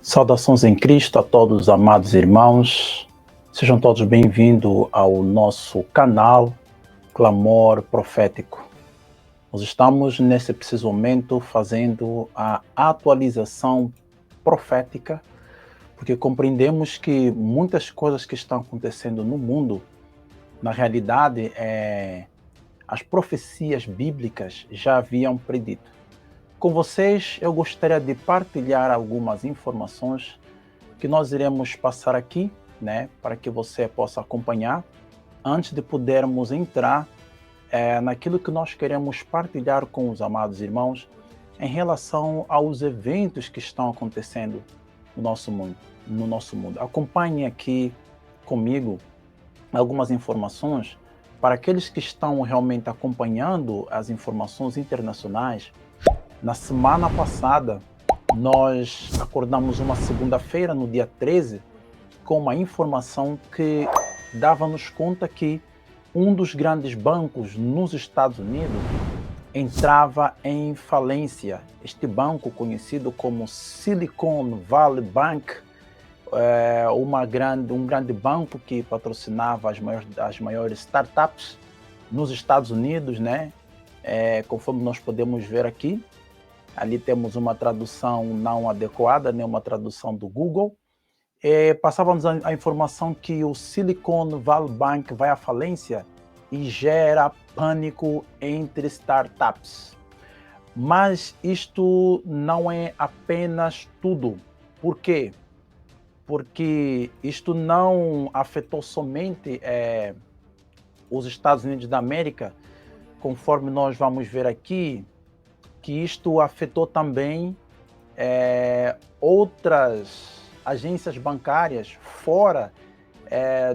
Saudações em Cristo a todos os amados irmãos. Sejam todos bem-vindos ao nosso canal Clamor Profético. Nós estamos nesse preciso momento fazendo a atualização profética, porque compreendemos que muitas coisas que estão acontecendo no mundo, na realidade, as profecias bíblicas já haviam predito. Com vocês, eu gostaria de partilhar algumas informações que nós iremos passar aqui, para que você possa acompanhar, antes de podermos entrar naquilo que nós queremos partilhar com os amados irmãos em relação aos eventos que estão acontecendo no nosso mundo. Acompanhe aqui comigo algumas informações para aqueles que estão realmente acompanhando as informações internacionais. Na semana passada, nós acordamos uma segunda-feira, no dia 13, com uma informação que dava-nos conta que um dos grandes bancos nos Estados Unidos entrava em falência. Este banco, conhecido como Silicon Valley Bank, um grande banco que patrocinava as maiores startups nos Estados Unidos, conforme nós podemos ver aqui. Ali temos uma tradução não adequada, uma tradução do Google. Passávamos a informação que o Silicon Valley Bank vai à falência e gera pânico entre startups. Mas isto não é apenas tudo. Por quê? Porque isto não afetou somente os Estados Unidos da América, conforme nós vamos ver aqui, que isto afetou também outras agências bancárias fora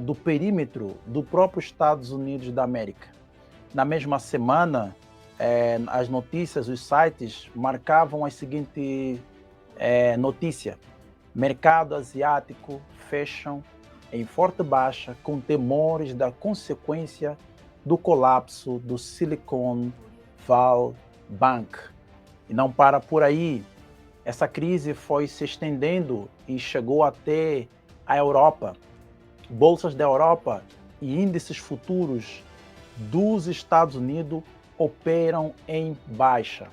do perímetro do próprio Estados Unidos da América. Na mesma semana, as notícias, os sites marcavam a seguinte notícia: mercado asiático fecham em forte baixa com temores da consequência do colapso do Silicon Valley Bank. E não para por aí. Essa crise foi se estendendo e chegou até a Europa. Bolsas da Europa e índices futuros dos Estados Unidos operam em baixa.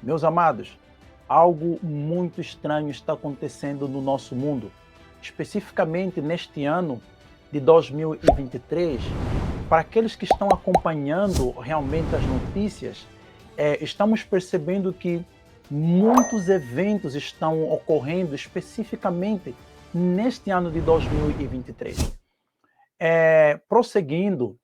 Meus amados, algo muito estranho está acontecendo no nosso mundo, especificamente neste ano de 2023. Para aqueles que estão acompanhando realmente as notícias, estamos percebendo que muitos eventos estão ocorrendo especificamente neste ano de 2023. Prosseguindo,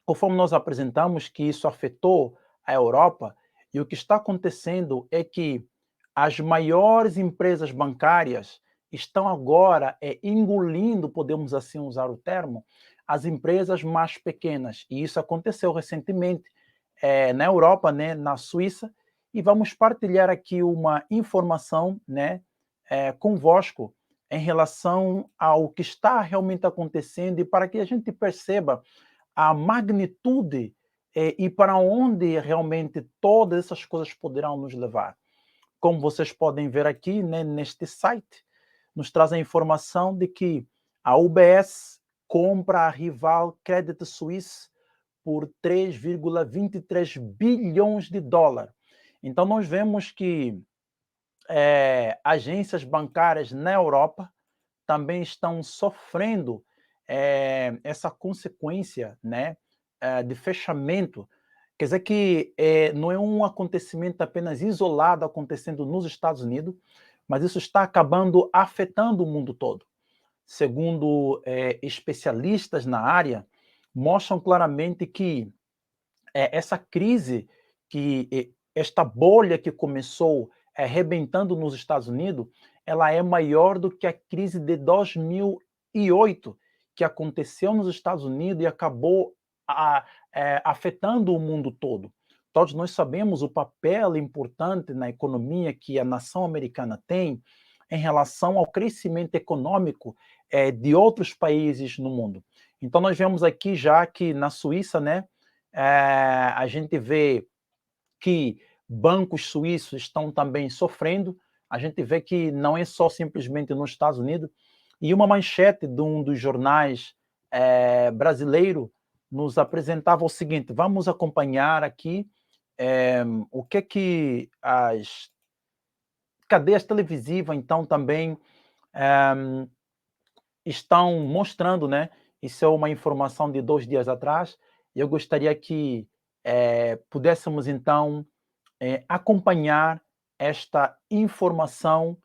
conforme nós apresentamos que isso afetou a Europa, e o que está acontecendo é que as maiores empresas bancárias estão agora engolindo, podemos assim usar o termo, as empresas mais pequenas. E isso aconteceu recentemente na Europa, na Suíça, e vamos partilhar aqui uma informação convosco em relação ao que está realmente acontecendo e para que a gente perceba a magnitude e para onde realmente todas essas coisas poderão nos levar. Como vocês podem ver aqui, neste site, nos traz a informação de que a UBS compra a rival Credit Suisse por 3,23 bilhões de dólares. Então, nós vemos que agências bancárias na Europa também estão sofrendo essa consequência de fechamento. Quer dizer que não é um acontecimento apenas isolado acontecendo nos Estados Unidos, mas isso está acabando afetando o mundo todo. Segundo especialistas na área, mostram claramente que essa crise, esta bolha que começou arrebentando nos Estados Unidos, ela é maior do que a crise de 2008, que aconteceu nos Estados Unidos e acabou afetando o mundo todo. Todos nós sabemos o papel importante na economia que a nação americana tem em relação ao crescimento econômico de outros países no mundo. Então, nós vemos aqui já que na Suíça, a gente vê que bancos suíços estão também sofrendo. a gente vê que não é só simplesmente nos Estados Unidos. E uma manchete de um dos jornais brasileiro nos apresentava o seguinte: vamos acompanhar aqui o que as cadeias televisivas, então, também estão mostrando, né? Isso é uma informação de 2 dias atrás. Eu gostaria que pudéssemos, então, acompanhar esta informação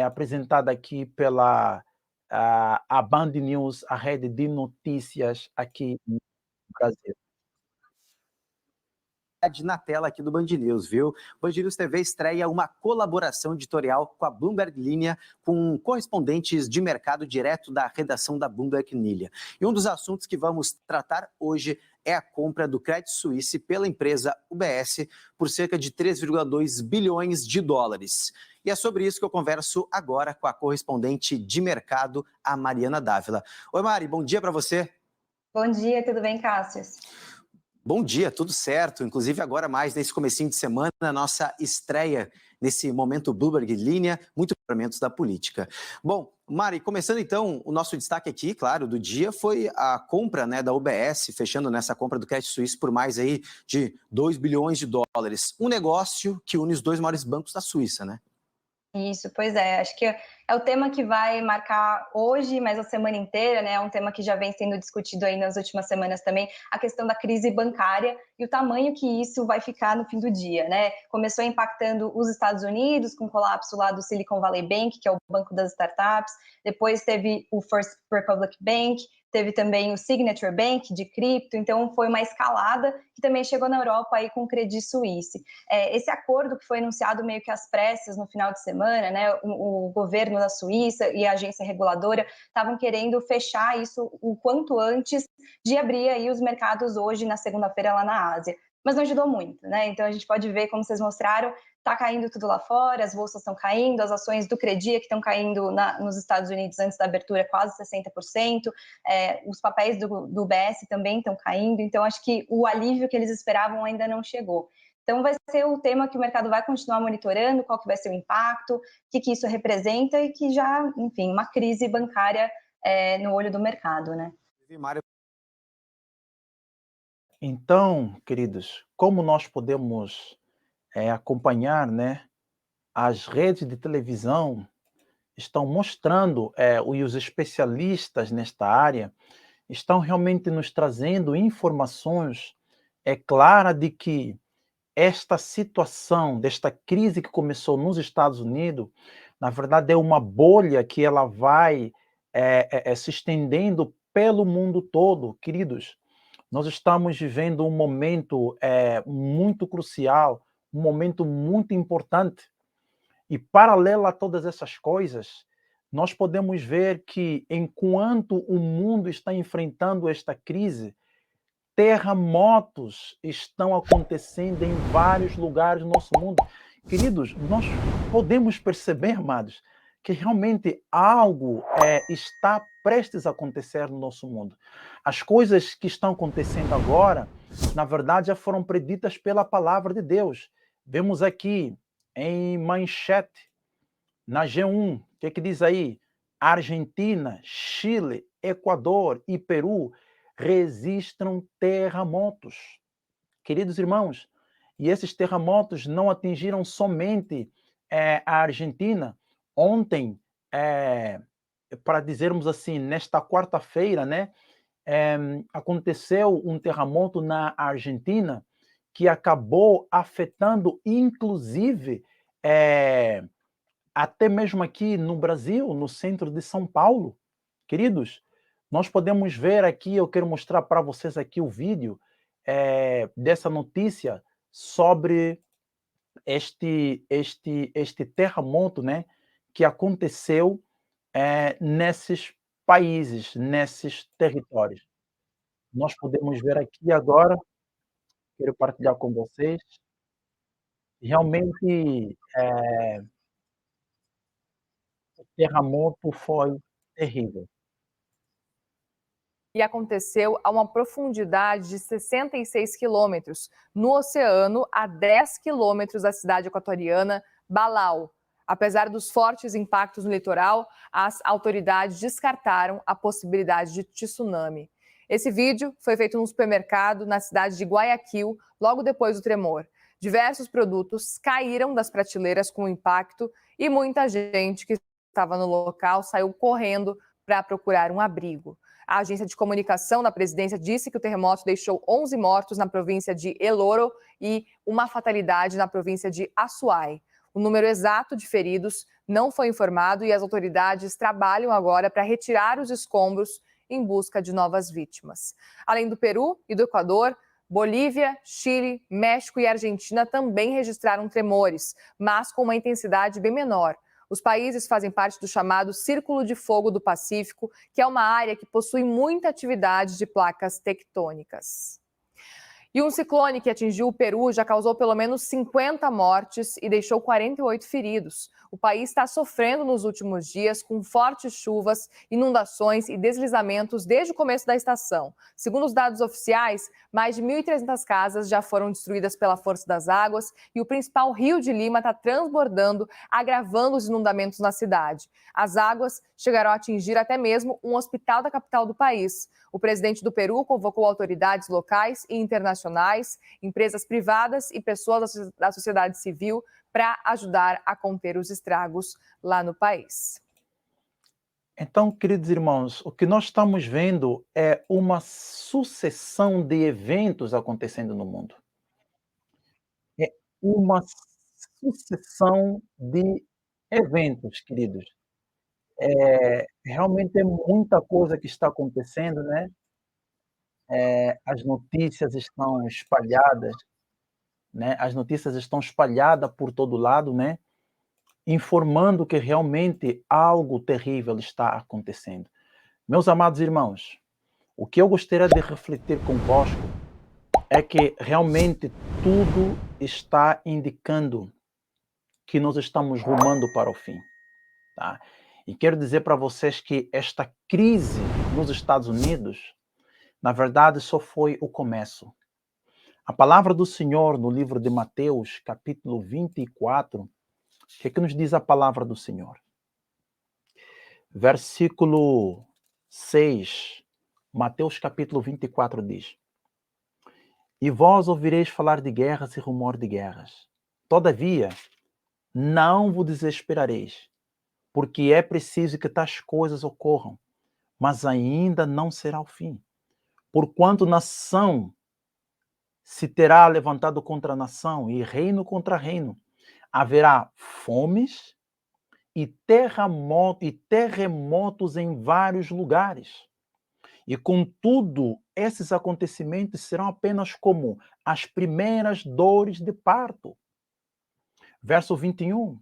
apresentada aqui pela a Band News, a rede de notícias aqui no Brasil. Na tela aqui do Band News, viu? Band News TV estreia uma colaboração editorial com a Bloomberg Linha, com correspondentes de mercado direto da redação da Bloomberg Linha. E um dos assuntos que vamos tratar hoje é a compra do Credit Suisse pela empresa UBS por cerca de 3,2 bilhões de dólares. E é sobre isso que eu converso agora com a correspondente de mercado, a Mariana Dávila. Oi, Mari, bom dia para você. Bom dia, tudo bem, Cássio? Bom dia, tudo certo. Inclusive agora mais nesse comecinho de semana, nossa estreia nesse momento Bloomberg Linha, muito momentos da política. Bom, Mari, começando então, o nosso destaque aqui, claro, do dia foi a compra, né, da UBS, fechando nessa compra do Credit Suisse por mais aí de 2 bilhões de dólares. Um negócio que une os dois maiores bancos da Suíça, né? Isso, pois é, acho que é o tema que vai marcar hoje, mas a semana inteira, né? É um tema que já vem sendo discutido aí nas últimas semanas também, a questão da crise bancária e o tamanho que isso vai ficar no fim do dia, né? Começou impactando os Estados Unidos, com o colapso lá do Silicon Valley Bank, que é o banco das startups, depois teve o First Republic Bank, teve também o Signature Bank de cripto, então foi uma escalada que também chegou na Europa aí com o Credit Suisse. Esse acordo que foi anunciado meio que às pressas no final de semana, né, o governo da Suíça e a agência reguladora estavam querendo fechar isso o quanto antes de abrir aí os mercados hoje na segunda-feira lá na Ásia. Mas não ajudou muito, né? Então a gente pode ver, como vocês mostraram, está caindo tudo lá fora, as bolsas estão caindo, as ações do Credia que estão caindo nos Estados Unidos antes da abertura quase 60%, os papéis do BS também estão caindo, então acho que o alívio que eles esperavam ainda não chegou. Então vai ser o tema que o mercado vai continuar monitorando, qual que vai ser o impacto, o que isso representa e que já, enfim, uma crise bancária no olho do mercado, né? Então, queridos, como nós podemos acompanhar, né, as redes de televisão estão mostrando, e os especialistas nesta área estão realmente nos trazendo informações claras de que esta situação, desta crise que começou nos Estados Unidos, na verdade é uma bolha que ela vai se estendendo pelo mundo todo, queridos. Nós estamos vivendo um momento muito crucial, um momento muito importante. E paralelo a todas essas coisas, nós podemos ver que enquanto o mundo está enfrentando esta crise, terremotos estão acontecendo em vários lugares do nosso mundo. Queridos, nós podemos perceber, amados, que realmente algo está prestes a acontecer no nosso mundo. As coisas que estão acontecendo agora, na verdade, já foram preditas pela palavra de Deus. Vemos aqui em manchete, na G1, o que diz aí? Argentina, Chile, Equador e Peru registram terremotos. Queridos irmãos, e esses terremotos não atingiram somente a Argentina. Ontem, para dizermos assim, nesta quarta-feira, né, aconteceu um terremoto na Argentina que acabou afetando, inclusive, até mesmo aqui no Brasil, no centro de São Paulo. Queridos, nós podemos ver aqui, eu quero mostrar para vocês aqui o vídeo dessa notícia sobre este terremoto, né, que aconteceu nesses países, nesses territórios. Nós podemos ver aqui agora, quero partilhar com vocês, realmente o terremoto foi terrível. E aconteceu a uma profundidade de 66 quilômetros, no oceano, a 10 quilômetros da cidade equatoriana Balau. Apesar dos fortes impactos no litoral, as autoridades descartaram a possibilidade de tsunami. Esse vídeo foi feito num supermercado na cidade de Guayaquil, logo depois do tremor. Diversos produtos caíram das prateleiras com o impacto e muita gente que estava no local saiu correndo para procurar um abrigo. A agência de comunicação da presidência disse que o terremoto deixou 11 mortos na província de El Oro e uma fatalidade na província de Azuay. O número exato de feridos não foi informado e as autoridades trabalham agora para retirar os escombros em busca de novas vítimas. Além do Peru e do Equador, Bolívia, Chile, México e Argentina também registraram tremores, mas com uma intensidade bem menor. Os países fazem parte do chamado Círculo de Fogo do Pacífico, que é uma área que possui muita atividade de placas tectônicas. E um ciclone que atingiu o Peru já causou pelo menos 50 mortes e deixou 48 feridos. O país está sofrendo nos últimos dias com fortes chuvas, inundações e deslizamentos desde o começo da estação. Segundo os dados oficiais, mais de 1.300 casas já foram destruídas pela força das águas e o principal rio de Lima está transbordando, agravando os inundamentos na cidade. As águas chegaram a atingir até mesmo um hospital da capital do país. O presidente do Peru convocou autoridades locais e internacionais, empresas privadas e pessoas da sociedade civil para ajudar a conter os estragos lá no país. Então, queridos irmãos, o que nós estamos vendo é uma sucessão de eventos acontecendo no mundo. É uma sucessão de eventos, queridos. Realmente é muita coisa que está acontecendo, né? As notícias estão espalhadas, né? As notícias estão espalhadas por todo lado, né? Informando que realmente algo terrível está acontecendo. Meus amados irmãos, o que eu gostaria de refletir convosco é que realmente tudo está indicando que nós estamos rumando para o fim, tá? E quero dizer para vocês que esta crise nos Estados Unidos, na verdade, só foi o começo. A palavra do Senhor no livro de Mateus, capítulo 24, o que nos diz a palavra do Senhor? Versículo 6, Mateus capítulo 24 diz: E vós ouvireis falar de guerras e rumor de guerras. Todavia, não vos desesperareis, porque é preciso que tais coisas ocorram, mas ainda não será o fim. Porquanto nação se terá levantado contra nação e reino contra reino. Haverá fomes e terremotos em vários lugares. E contudo, esses acontecimentos serão apenas como as primeiras dores de parto. Verso 21.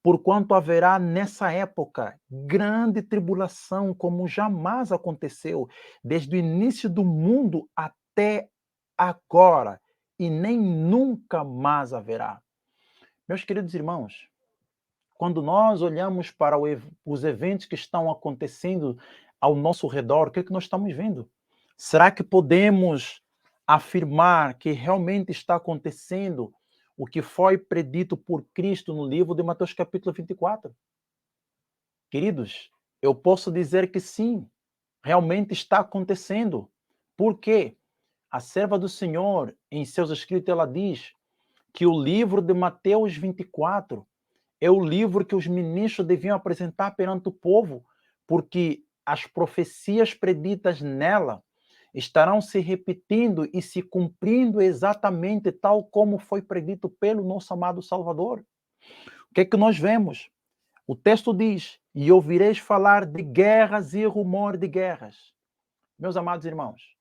Porquanto haverá nessa época grande tribulação, como jamais aconteceu, desde o início do mundo até agora, e nem nunca mais haverá. Meus queridos irmãos, quando nós olhamos para os eventos que estão acontecendo ao nosso redor, o que é que nós estamos vendo? Será que podemos afirmar que realmente está acontecendo o que foi predito por Cristo no livro de Mateus capítulo 24? Queridos, eu posso dizer que sim, realmente está acontecendo. Por quê? A serva do Senhor, em seus escritos, ela diz que o livro de Mateus 24 é o livro que os ministros deviam apresentar perante o povo, porque as profecias preditas nela estarão se repetindo e se cumprindo exatamente tal como foi predito pelo nosso amado Salvador. O que é que nós vemos? O texto diz: e ouvireis falar de guerras e rumor de guerras. Meus amados irmãos,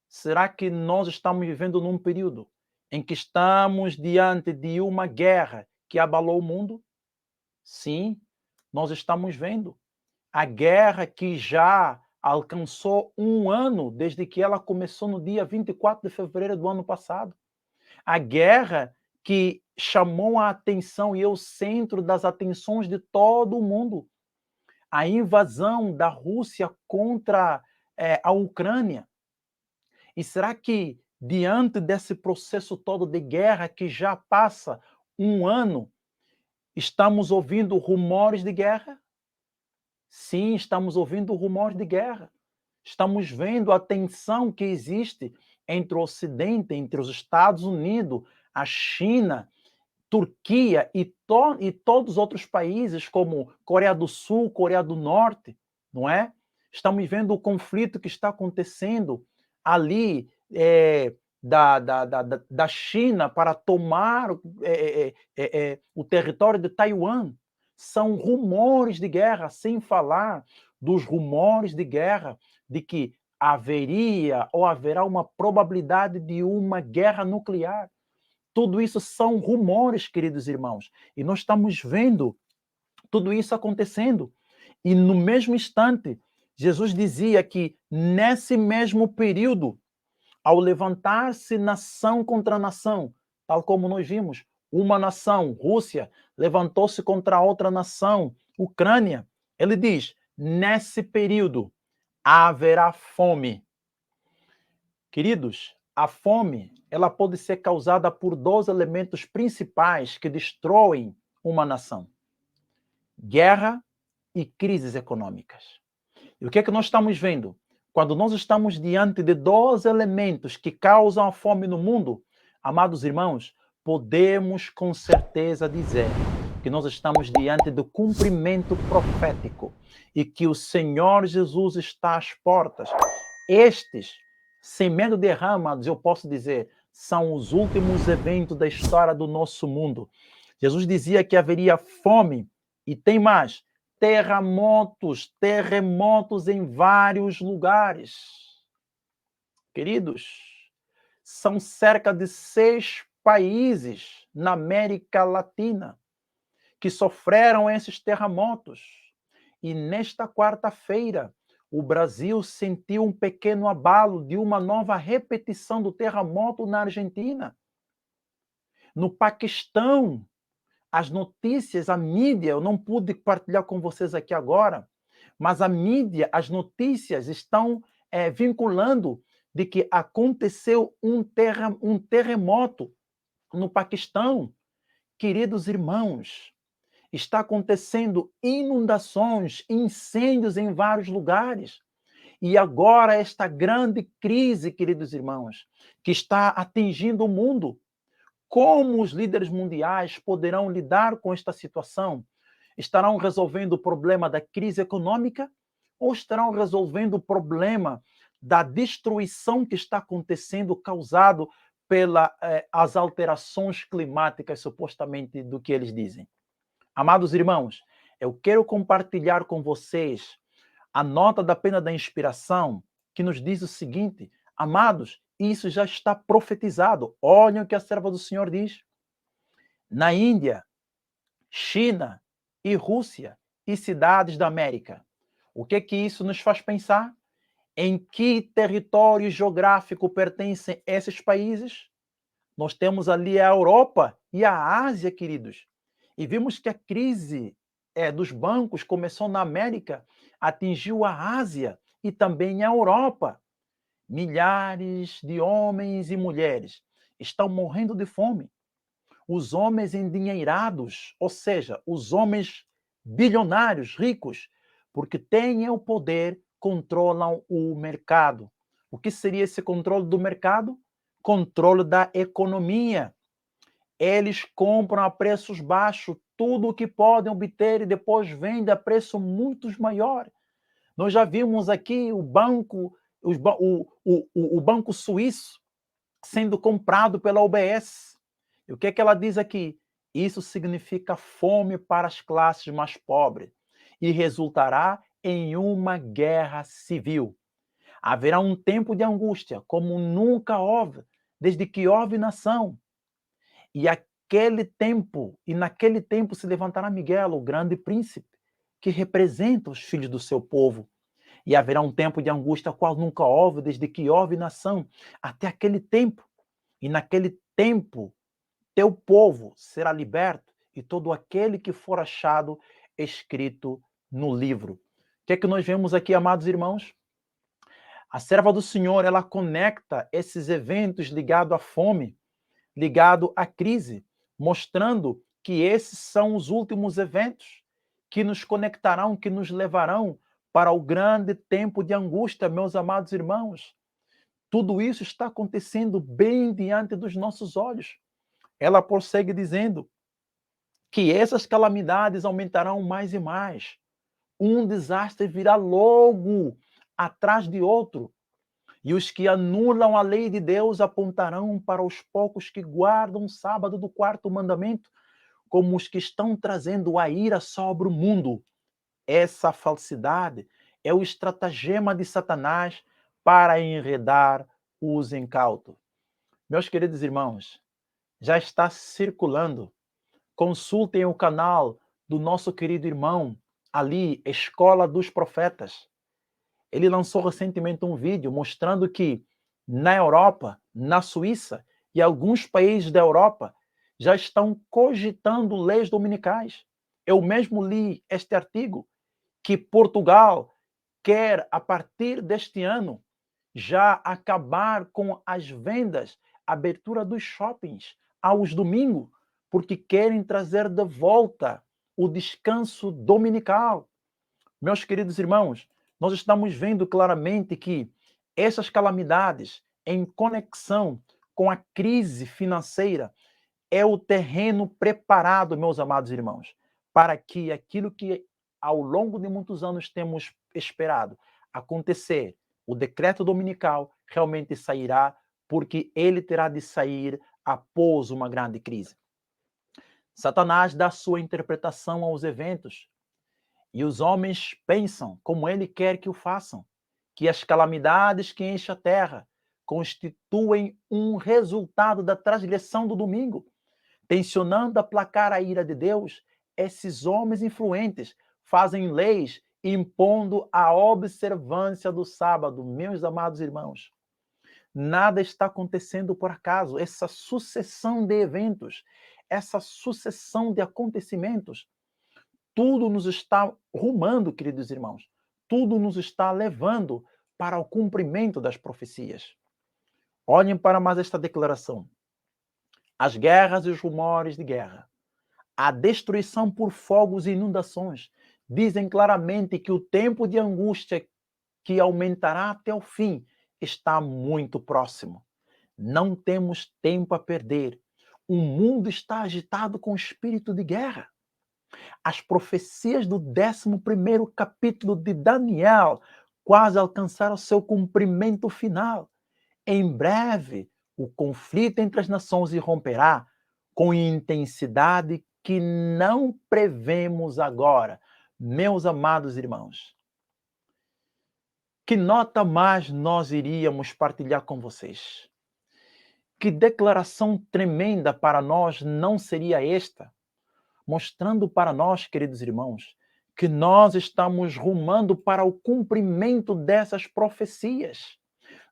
será que nós estamos vivendo num período em que estamos diante de uma guerra que abalou o mundo? Sim, nós estamos vendo. A guerra que já alcançou 1 ano desde que ela começou no dia 24 de fevereiro do ano passado. A guerra que chamou a atenção e é o centro das atenções de todo o mundo. A invasão da Rússia contra a Ucrânia. E será que, diante desse processo todo de guerra que já passa 1 ano, Estamos ouvindo rumores de guerra? Sim, estamos ouvindo rumores de guerra. Estamos vendo a tensão que existe entre o Ocidente, entre os Estados Unidos, a China, Turquia e todos os outros países, como Coreia do Sul, Coreia do Norte, não é? Estamos vendo o conflito que está acontecendo ali da China para tomar o território de Taiwan. São rumores de guerra, sem falar dos rumores de guerra de que haveria ou haverá uma probabilidade de uma guerra nuclear. Tudo isso são rumores, queridos irmãos. E nós estamos vendo tudo isso acontecendo. E no mesmo instante, Jesus dizia que nesse mesmo período, ao levantar-se nação contra nação, tal como nós vimos, uma nação, Rússia, levantou-se contra outra nação, Ucrânia. Ele diz: nesse período haverá fome. Queridos, a fome, ela pode ser causada por dois elementos principais que destroem uma nação: guerra e crises econômicas. E o que é que nós estamos vendo? Quando nós estamos diante de dois elementos que causam a fome no mundo, amados irmãos, podemos com certeza dizer que nós estamos diante do cumprimento profético e que o Senhor Jesus está às portas. Estes, sem medo de errar, amados, eu posso dizer, são os últimos eventos da história do nosso mundo. Jesus dizia que haveria fome e tem mais, terremotos em vários lugares. Queridos, são cerca de 6 países na América Latina que sofreram esses terremotos. E nesta quarta-feira, o Brasil sentiu um pequeno abalo de uma nova repetição do terremoto na Argentina. No Paquistão, as notícias, a mídia, eu não pude partilhar com vocês aqui agora, mas a mídia, as notícias estão vinculando de que aconteceu um terremoto no Paquistão. Queridos irmãos, está acontecendo inundações, incêndios em vários lugares. E agora esta grande crise, queridos irmãos, que está atingindo o mundo. Como os líderes mundiais poderão lidar com esta situação? Estarão resolvendo o problema da crise econômica ou estarão resolvendo o problema da destruição que está acontecendo causado pelas alterações climáticas, supostamente, do que eles dizem? Amados irmãos, eu quero compartilhar com vocês a nota da Pena da Inspiração, que nos diz o seguinte: amados, isso já está profetizado. Olhem o que a serva do Senhor diz. Na Índia, China e Rússia e cidades da América. O que isso nos faz pensar? Em que território geográfico pertencem esses países? Nós temos ali a Europa e a Ásia, queridos. E vimos que a crise dos bancos começou na América, atingiu a Ásia e também a Europa. Milhares de homens e mulheres estão morrendo de fome. Os homens endinheirados, ou seja, os homens bilionários, ricos, porque têm o poder, controlam o mercado. O que seria esse controle do mercado? Controle da economia. Eles compram a preços baixos tudo o que podem obter e depois vendem a preço muito maior. Nós já vimos aqui o banco suíço sendo comprado pela UBS. E o que é que ela diz aqui? Isso significa fome para as classes mais pobres e resultará em uma guerra civil. Haverá um tempo de angústia, como nunca houve, desde que houve nação. E naquele tempo se levantará Miguel, o grande príncipe, que representa os filhos do seu povo. E haverá um tempo de angústia, qual nunca houve, desde que houve nação, até aquele tempo. E naquele tempo, teu povo será liberto, e todo aquele que for achado escrito no livro. O que é que nós vemos aqui, amados irmãos? A serva do Senhor, ela conecta esses eventos ligados à fome, ligado à crise, mostrando que esses são os últimos eventos que nos conectarão, que nos levarão para o grande tempo de angústia, meus amados irmãos. Tudo isso está acontecendo bem diante dos nossos olhos. Ela prossegue dizendo que essas calamidades aumentarão mais e mais. Um desastre virá logo atrás de outro. E os que anulam a lei de Deus apontarão para os poucos que guardam o sábado do quarto mandamento, como os que estão trazendo a ira sobre o mundo. Essa falsidade é o estratagema de Satanás para enredar os incautos. Meus queridos irmãos, já está circulando. Consultem o canal do nosso querido irmão, ali, Escola dos Profetas. Ele lançou recentemente um vídeo mostrando que na Europa, na Suíça e alguns países da Europa já estão cogitando leis dominicais. Eu mesmo li este artigo que Portugal quer, a partir deste ano, já acabar com as vendas, abertura dos shoppings aos domingos, porque querem trazer de volta o descanso dominical. Meus queridos irmãos, nós estamos vendo claramente que essas calamidades, em conexão com a crise financeira, é o terreno preparado, meus amados irmãos, para que aquilo que ao longo de muitos anos temos esperado acontecer, o decreto dominical realmente sairá, porque ele terá de sair após uma grande crise. Satanás dá sua interpretação aos eventos, e os homens pensam como ele quer que o façam, que as calamidades que enchem a terra constituem um resultado da transgressão do domingo. Tensionando aplacar a ira de Deus, esses homens influentes fazem leis impondo a observância do sábado. Meus amados irmãos, nada está acontecendo por acaso. Essa sucessão de eventos, essa sucessão de acontecimentos, tudo nos está rumando, queridos irmãos. Tudo nos está levando para o cumprimento das profecias. Olhem para mais esta declaração. As guerras e os rumores de guerra, a destruição por fogos e inundações, dizem claramente que o tempo de angústia que aumentará até o fim está muito próximo. Não temos tempo a perder. O mundo está agitado com o espírito de guerra. As profecias do 11º capítulo de Daniel quase alcançaram seu cumprimento final. Em breve, o conflito entre as nações irromperá com intensidade que não prevemos agora. Meus amados irmãos, que nota mais nós iríamos partilhar com vocês? Que declaração tremenda para nós não seria esta? Mostrando para nós, queridos irmãos, que nós estamos rumando para o cumprimento dessas profecias.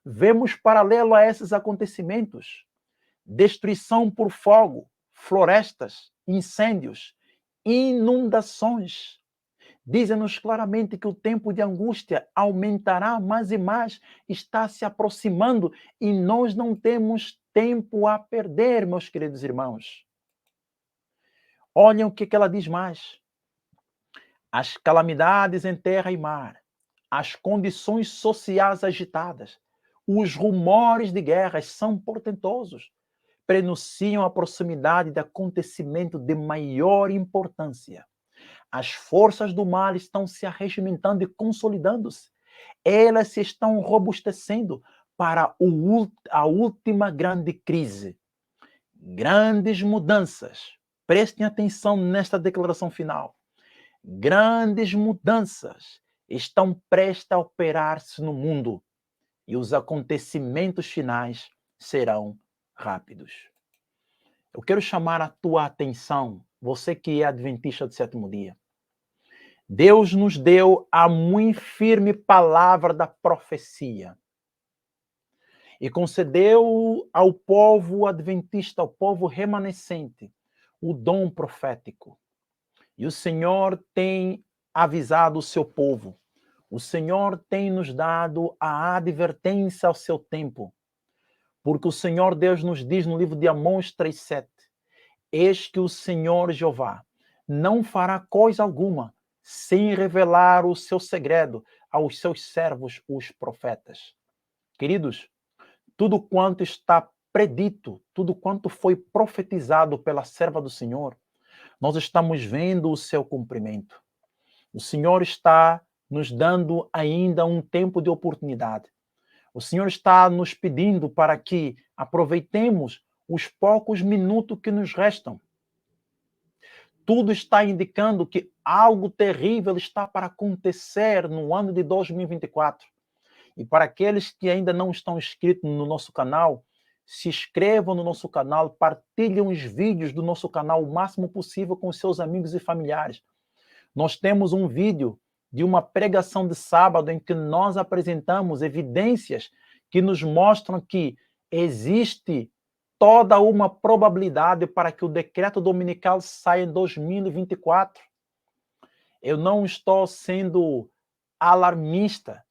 Vemos paralelo a esses acontecimentos: destruição por fogo, florestas, incêndios, inundações. Dizem-nos claramente que o tempo de angústia aumentará mais e mais, está se aproximando e nós não temos tempo a perder, meus queridos irmãos. Olhem o que ela diz mais. As calamidades em terra e mar, as condições sociais agitadas, os rumores de guerras são portentosos, prenunciam a proximidade de acontecimento de maior importância. As forças do mal estão se arregimentando e consolidando-se. Elas se estão robustecendo para a última grande crise. Grandes mudanças. Prestem atenção nesta declaração final. Grandes mudanças estão prestes a operar-se no mundo e os acontecimentos finais serão rápidos. Eu quero chamar a tua atenção, você que é adventista do sétimo dia. Deus nos deu a muito firme palavra da profecia e concedeu ao povo adventista, ao povo remanescente, o dom profético. E o Senhor tem avisado o seu povo. O Senhor tem nos dado a advertência ao seu tempo. Porque o Senhor Deus nos diz no livro de Amós 3,7: Eis que o Senhor Jeová não fará coisa alguma sem revelar o seu segredo aos seus servos, os profetas. Queridos, tudo quanto está predito, tudo quanto foi profetizado pela serva do Senhor, nós estamos vendo o seu cumprimento. O Senhor está nos dando ainda um tempo de oportunidade. O Senhor está nos pedindo para que aproveitemos os poucos minutos que nos restam. Tudo está indicando que algo terrível está para acontecer no ano de 2024. E para aqueles que ainda não estão inscritos no nosso canal, se inscrevam no nosso canal, partilhem os vídeos do nosso canal o máximo possível com seus amigos e familiares. Nós temos um vídeo de uma pregação de sábado em que nós apresentamos evidências que nos mostram que existe toda uma probabilidade para que o decreto dominical saia em 2024. Eu não estou sendo alarmista,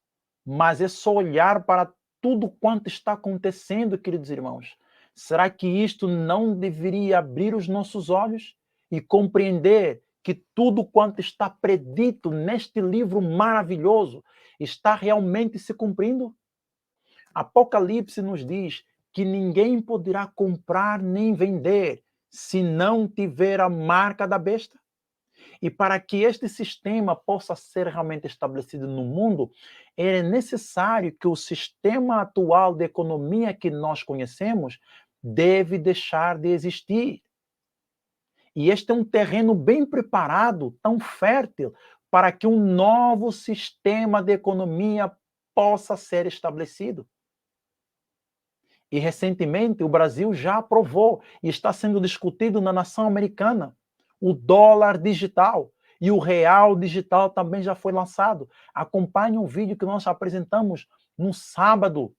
mas é só olhar para tudo quanto está acontecendo, queridos irmãos. Será que isto não deveria abrir os nossos olhos e compreender que tudo quanto está predito neste livro maravilhoso está realmente se cumprindo? Apocalipse nos diz que ninguém poderá comprar nem vender se não tiver a marca da besta. E para que este sistema possa ser realmente estabelecido no mundo, é necessário que o sistema atual de economia que nós conhecemos deve deixar de existir. E este é um terreno bem preparado, tão fértil, para que um novo sistema de economia possa ser estabelecido. E recentemente o Brasil já aprovou e está sendo discutido na nação americana o dólar digital e o real digital também já foi lançado. Acompanhe o vídeo que nós apresentamos no sábado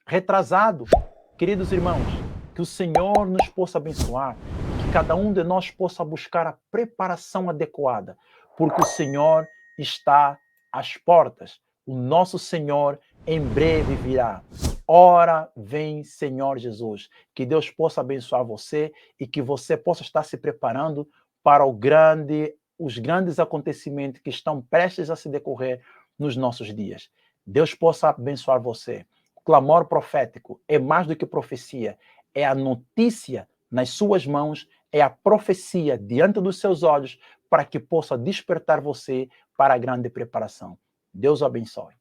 retrasado. Queridos irmãos, que o Senhor nos possa abençoar, que cada um de nós possa buscar a preparação adequada, porque o Senhor está às portas. O nosso Senhor em breve virá. Ora vem, Senhor Jesus. Que Deus possa abençoar você e que você possa estar se preparando para os grandes acontecimentos que estão prestes a se decorrer nos nossos dias. Deus possa abençoar você. O clamor profético é mais do que profecia, é a notícia nas suas mãos, é a profecia diante dos seus olhos para que possa despertar você para a grande preparação. Deus o abençoe.